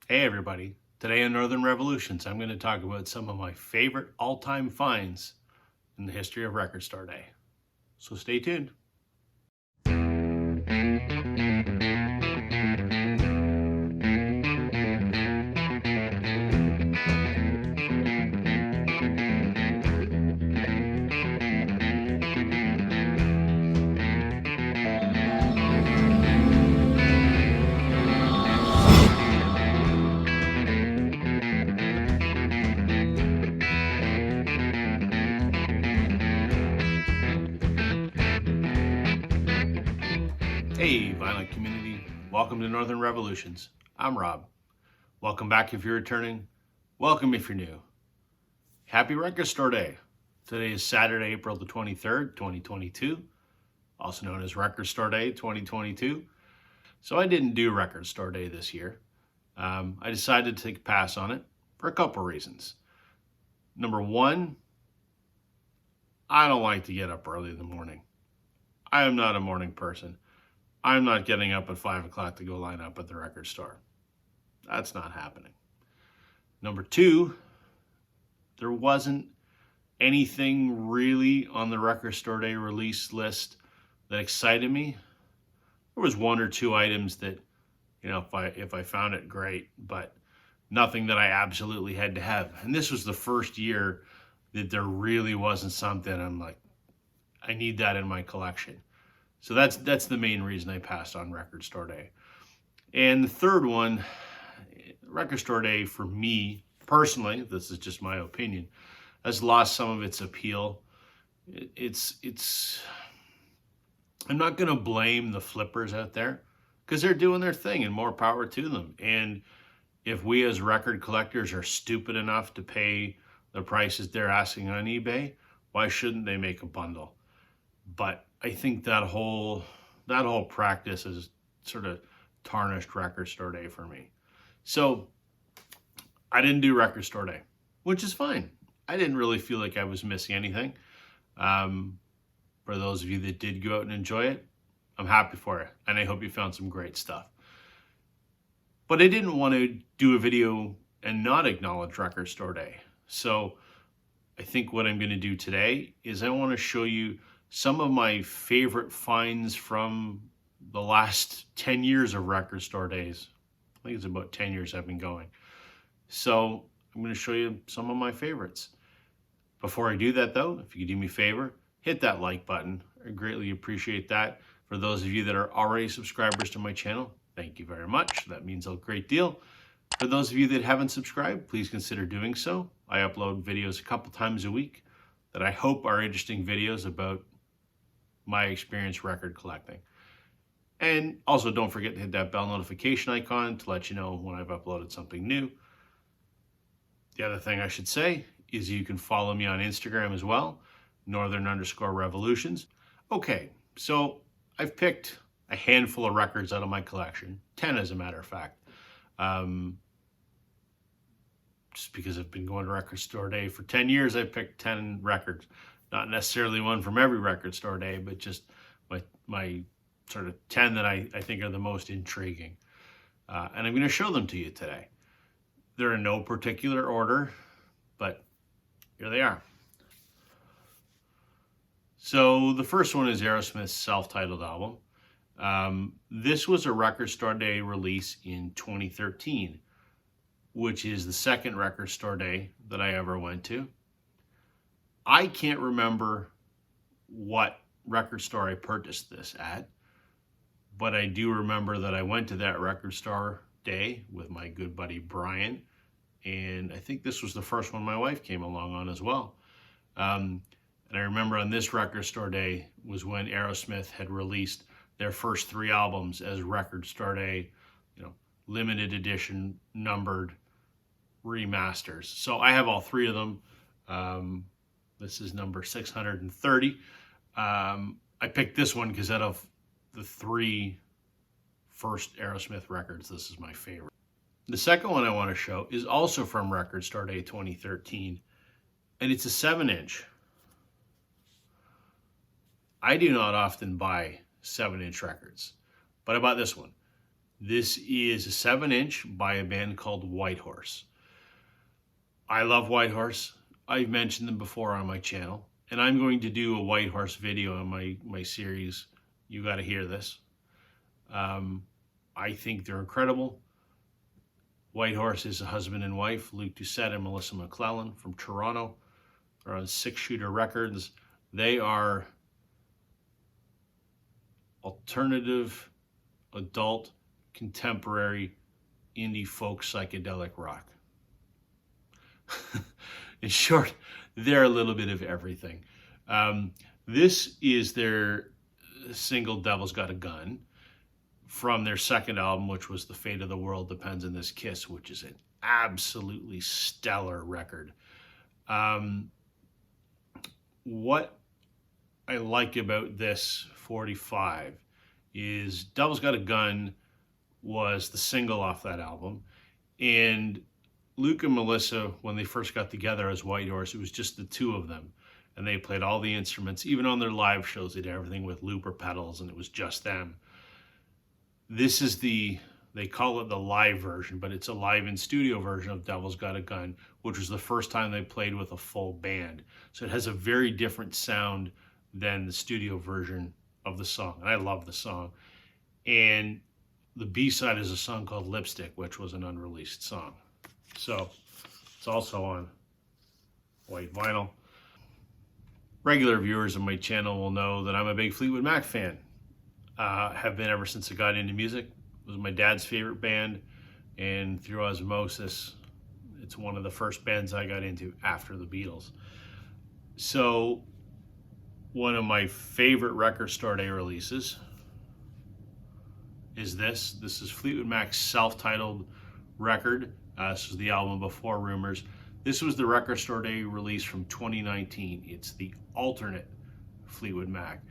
Hey everybody, today on Northern Revolutions I'm going to talk about some of my favorite all-time finds in the history of Record Store Day. So stay tuned. Hey violent community, welcome to Northern Revolutions. I'm Rob. Welcome back if you're returning. Welcome if you're new. Happy Record Store Day. Today is Saturday, April the 23rd, 2022, also known as Record Store Day 2022. So I didn't do Record Store Day this year. I decided to take a pass on it for a couple reasons. Number one, I don't like to get up early in the morning. I am not a morning person. I'm not getting up at 5 o'clock to go line up at the record store. That's not happening. Number two, there wasn't anything really on the Record Store Day release list that excited me. There was one or two items that, if I found it, great, but nothing that I absolutely had to have. And this was the first year that there really wasn't something I'm like, I need that in my collection. So that's the main reason I passed on Record Store Day. And the third one, Record Store Day for me personally, this is just my opinion, has lost some of its appeal. It's I'm not going to blame the flippers out there because they're doing their thing and more power to them. And if we as record collectors are stupid enough to pay the prices they're asking on eBay, why shouldn't they make a bundle? But I think that whole practice has sort of tarnished Record Store Day for me. So I didn't do Record Store Day, which is fine. I didn't really feel like I was missing anything. For those of you that did go out and enjoy it, I'm happy for you, and I hope you found some great stuff. But I didn't want to do a video and not acknowledge Record Store Day. So I think what I'm going to do today is I want to show you some of my favorite finds from the last 10 years of Record Store Days. I think it's about 10 years I've been going. So I'm going to show you some of my favorites. Before I do that though, if you could do me a favor, hit that like button. I greatly appreciate that. For those of you that are already subscribers to my channel, thank you very much. That means a great deal. For those of you that haven't subscribed, please consider doing so. I upload videos a couple times a week that I hope are interesting videos about my experience record collecting. And also don't forget to hit that bell notification icon to let you know when I've uploaded something new. The other thing I should say is you can follow me on Instagram as well, Northern_Revolutions. Okay, so I've picked a handful of records out of my collection, 10 as a matter of fact. Just because I've been going to Record Store Day for 10 years, I picked 10 records. Not necessarily one from every Record Store Day, but just my sort of 10 that I think are the most intriguing. And I'm going to show them to you today. They're in no particular order, but here they are. So the first one is Aerosmith's self-titled album. This was a Record Store Day release in 2013, which is the second Record Store Day that I ever went to. I can't remember what record store I purchased this at, but I do remember that I went to that Record Store Day with my good buddy Brian, and I think this was the first one my wife came along on as well. And I remember on this Record Store Day was when Aerosmith had released their first 3 albums as Record Store Day, limited edition, numbered remasters. So I have all 3 of them. This is number 630. I picked this one because out of the 3 first Aerosmith records, this is my favorite. The second one I want to show is also from Record Store Day 2013, and it's a 7-inch. I do not often buy 7-inch records, but I bought this one. This is a 7-inch by a band called Whitehorse. I love Whitehorse. I've mentioned them before on my channel, and I'm going to do a Whitehorse video on my series, You Gotta Hear This. I think they're incredible. Whitehorse is a husband and wife, Luke Doucette and Melissa McClellan from Toronto. They're on 6 Shooter Records. They are alternative, adult, contemporary, indie folk psychedelic rock. In short, they're a little bit of everything. This is their single Devil's Got a Gun from their second album, which was The Fate of the World Depends on This Kiss, which is an absolutely stellar record. What I like about this 45 is Devil's Got a Gun was the single off that album, and Luke and Melissa, when they first got together as Whitehorse, it was just the two of them, and they played all the instruments. Even on their live shows, they did everything with looper pedals, and it was just them. This is they call it the live version, but it's a live in studio version of Devil's Got a Gun, which was the first time they played with a full band. So it has a very different sound than the studio version of the song, and I love the song. And the B-side is a song called Lipstick, which was an unreleased song. So it's also on white vinyl. Regular viewers of my channel will know that I'm a big Fleetwood Mac fan. Have been ever since I got into music. It was my dad's favorite band, and through osmosis, it's one of the first bands I got into after the Beatles. So one of my favorite Record Store Day releases is this. This is Fleetwood Mac's self-titled record. This was the album before Rumors. This was the Record Store Day release from 2019. It's the alternate Fleetwood Mac.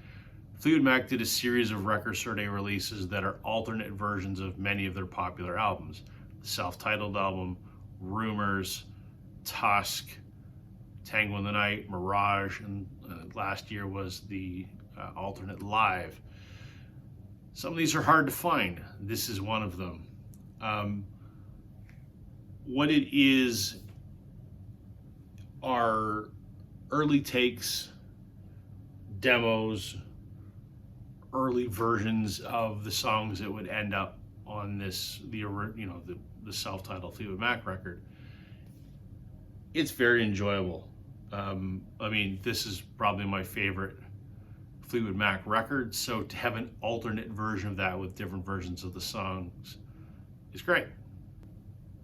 Fleetwood Mac did a series of Record Store Day releases that are alternate versions of many of their popular albums. The self-titled album, Rumors, Tusk, Tango in the Night, Mirage, and last year was the alternate Live. Some of these are hard to find. This is one of them. What it is are early takes, demos, early versions of the songs that would end up on this, the self-titled Fleetwood Mac record. It's very enjoyable. I mean, this is probably my favorite Fleetwood Mac record, so to have an alternate version of that with different versions of the songs is great.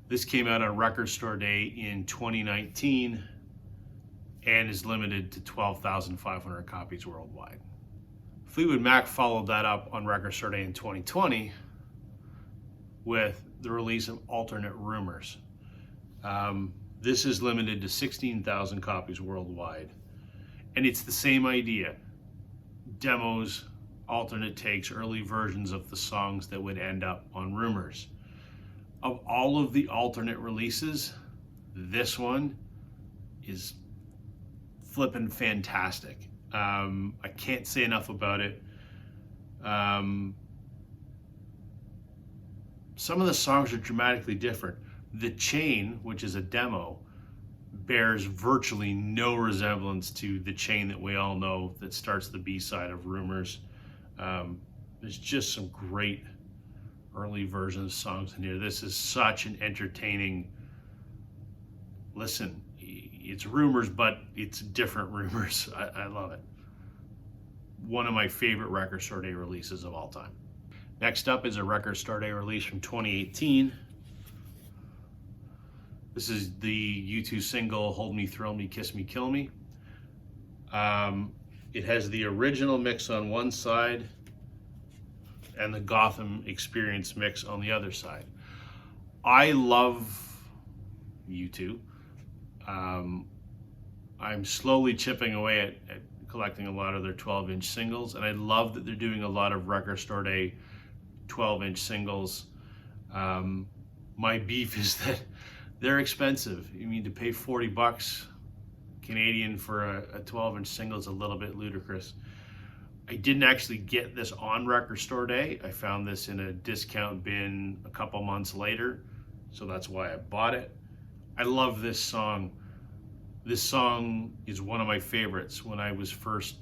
This came out on Record Store Day in 2019 and is limited to 12,500 copies worldwide. Fleetwood Mac followed that up on Record Store Day in 2020 with the release of alternate Rumors. This is limited to 16,000 copies worldwide. And it's the same idea. Demos, alternate takes, early versions of the songs that would end up on Rumors. Of all of the alternate releases, this one is flippin' fantastic. I can't say enough about it. Some of the songs are dramatically different. The Chain, which is a demo, bears virtually no resemblance to The Chain that we all know that starts the B-side of Rumors. There's just some great early versions of songs in here. This is such an entertaining listen. It's Rumors, but it's different Rumors. I love it. One of my favorite Record Store Day releases of all time. Next up is a Record Store Day release from 2018. This is the U2 single, Hold Me, Thrill Me, Kiss Me, Kill Me. It has the original mix on one side and the Gotham Experience mix on the other side. I love U2. I'm slowly chipping away at collecting a lot of their 12-inch singles, and I love that they're doing a lot of Record Store Day 12-inch singles. My beef is that they're expensive. You mean to pay 40 bucks Canadian for a 12-inch single is a little bit ludicrous. I didn't actually get this on Record Store Day. I found this in a discount bin a couple months later, so that's why I bought it. I love this song. This song is one of my favorites. When I was first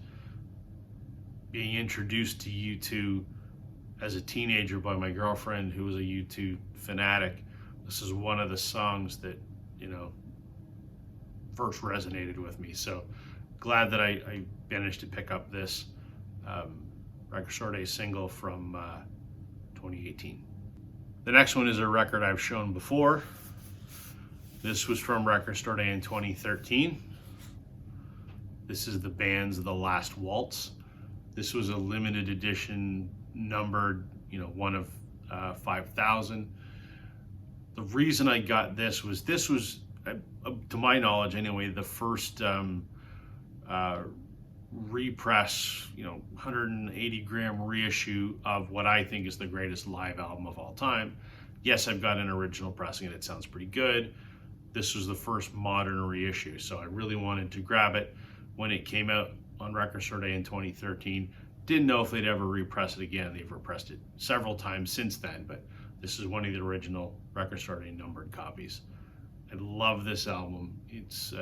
being introduced to U2 as a teenager by my girlfriend, who was a U2 fanatic, this is one of the songs that, first resonated with me. So glad that I managed to pick up this Record Store Day single from 2018. The next one is a record I've shown before. This was from Record Store Day in 2013. This is the band's The Last Waltz. This was a limited edition, numbered, one of 5,000. The reason I got this was to my knowledge anyway, the first repress, 180 gram reissue of what I think is the greatest live album of all time. Yes, I've got an original pressing and it sounds pretty good. This was the first modern reissue, so I really wanted to grab it when it came out on Record Store Day in 2013. Didn't know if they'd ever repress it again. They've repressed it several times since then, but this is one of the original Record Store Day numbered copies. I love this album. It's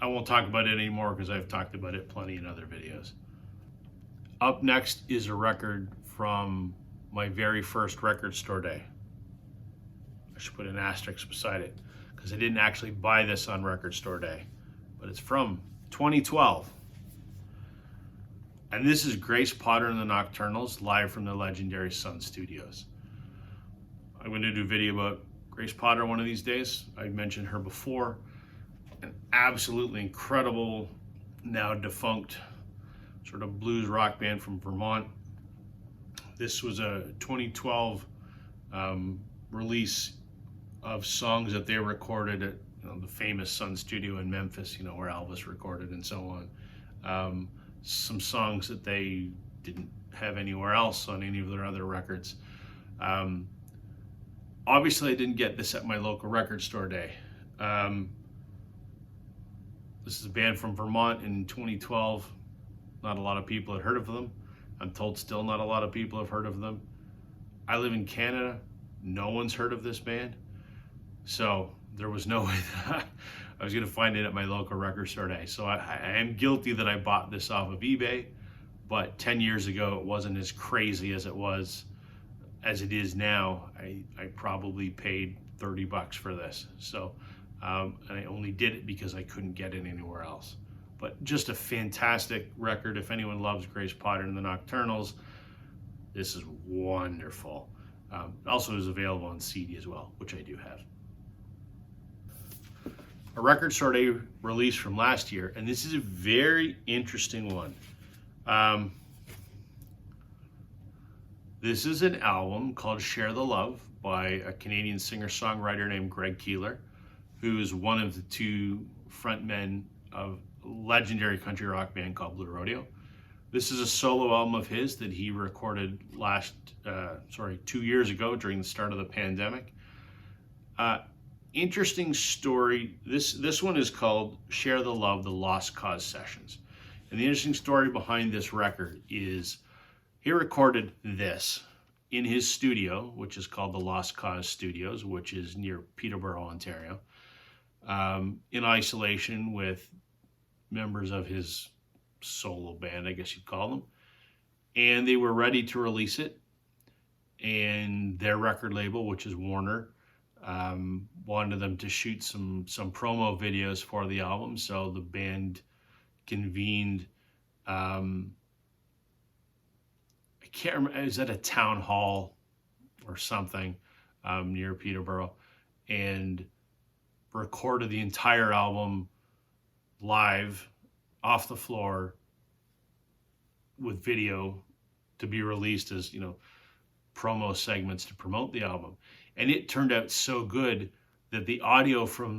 I won't talk about it anymore because I've talked about it plenty in other videos. Up next is a record from my very first Record Store Day. I should put an asterisk beside it because I didn't actually buy this on Record Store Day, but it's from 2012. And this is Grace Potter and the Nocturnals, live from the legendary Sun Studios. I'm going to do a video about Grace Potter one of these days. I mentioned her before. An absolutely incredible, now defunct, sort of blues rock band from Vermont. This was a 2012 release of songs that they recorded at the famous Sun Studio in Memphis, where Elvis recorded and so on. Some songs that they didn't have anywhere else on any of their other records. Obviously, I didn't get this at my local Record Store Day. This is a band from Vermont in 2012. Not a lot of people had heard of them. I'm told still not a lot of people have heard of them. I live in Canada. No one's heard of this band. So there was no way that I was going to find it at my local Record Store Day. So I am guilty that I bought this off of eBay, but 10 years ago it wasn't as crazy as it is now. I probably paid $30 for this. So and I only did it because I couldn't get it anywhere else. But just a fantastic record. If anyone loves Grace Potter and the Nocturnals, this is wonderful. It also is available on CD as well, which I do have. A Record Store Day release from last year, and this is a very interesting one. This is an album called Share the Love by a Canadian singer-songwriter named Greg Keeler, who is one of the two frontmen of a legendary country rock band called Blue Rodeo. This is a solo album of his that he recorded 2 years ago during the start of the pandemic. Interesting story. This one is called Share the Love, the Lost Cause Sessions. And the interesting story behind this record is he recorded this in his studio, which is called the Lost Cause Studios, which is near Peterborough, Ontario, in isolation with members of his solo band, I guess you'd call them. And they were ready to release it. And their record label, which is Warner, wanted them to shoot some promo videos for the album. So the band convened, I can't remember, it was at a town hall or something near Peterborough, and recorded the entire album live off the floor with video to be released as, promo segments to promote the album. And it turned out so good that the audio from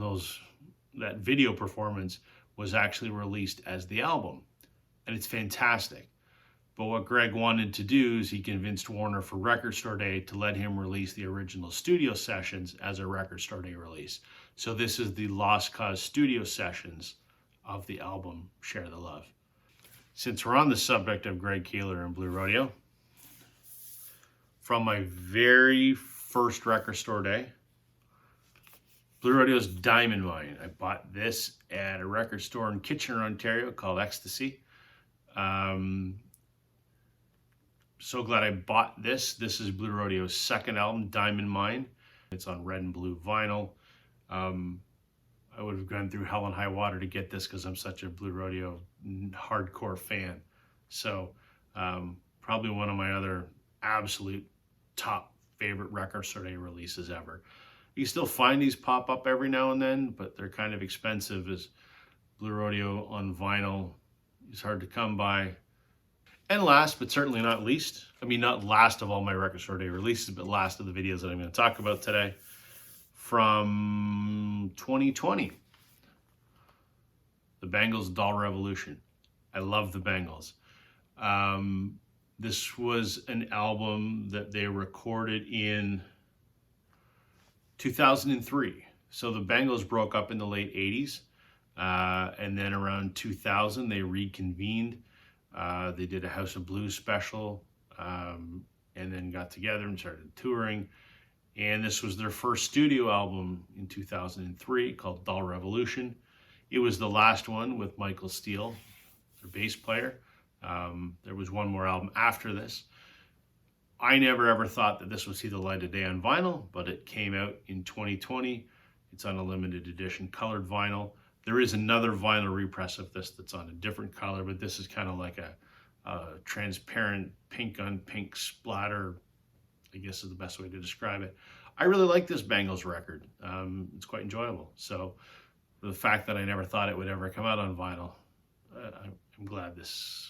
that video performance was actually released as the album. And it's fantastic. But what Greg wanted to do is he convinced Warner for Record Store Day to let him release the original studio sessions as a Record Store Day release. So this is the Lost Cause studio sessions of the album Share the Love. Since we're on the subject of Greg Keeler and Blue Rodeo, from my very first record store day, Blue Rodeo's Diamond Mine. I bought this at a record store in Kitchener, Ontario called Ecstasy. So glad I bought this. This is Blue Rodeo's second album, Diamond Mine. It's on red and blue vinyl. I would have gone through hell and high water to get this because I'm such a Blue Rodeo hardcore fan. So probably one of my other absolute top favorite record store day releases ever. You still find these pop up every now and then, but they're kind of expensive, as Blue Rodeo on vinyl is hard to come by. And last, but certainly not least, I mean, not last of all my record store day releases, but last of the videos that I'm going to talk about today, from 2020, the Bangles' Doll Revolution. I love the Bangles. This was an album that they recorded in 2003. So the Bangles broke up in the late 80s, and then around 2000 they reconvened. They did a House of Blues special, and then got together and started touring. And this was their first studio album in 2003 called Doll Revolution. It was the last one with Michael Steele, their bass player. There was one more album after this. I never ever thought that this would see the light of day on vinyl, but it came out in 2020. It's on a limited edition colored vinyl. There is another vinyl repress of this that's on a different color, but this is kind of like a transparent pink on pink splatter, I guess is the best way to describe it. I really like this Bangles record. It's quite enjoyable. So the fact that I never thought it would ever come out on vinyl, I'm glad this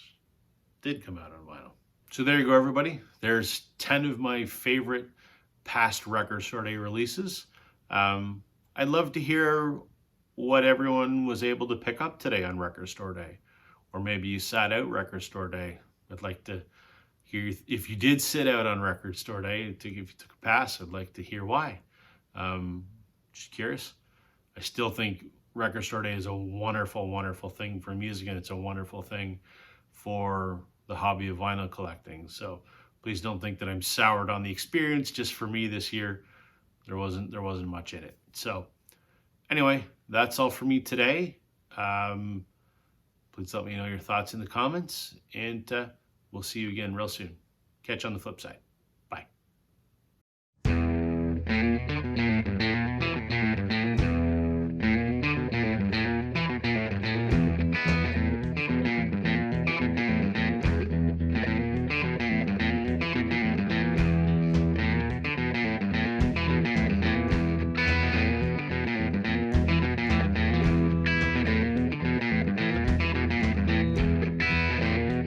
did come out on vinyl. So there you go, everybody. There's 10 of my favorite past record store day releases. I'd love to hear what everyone was able to pick up today on record store day, or maybe you sat out record store day. I'd like to hear if you did sit out on record store day, if you took a pass. I'd like to hear why. Just curious. I still think record store day is a wonderful, wonderful thing for music, and it's a wonderful thing for the hobby of vinyl collecting. So please don't think that I'm soured on the experience. Just for me this year, there wasn't much in it. So anyway, that's all for me today. Please let me know your thoughts in the comments, and we'll see you again real soon. Catch you on the flip side.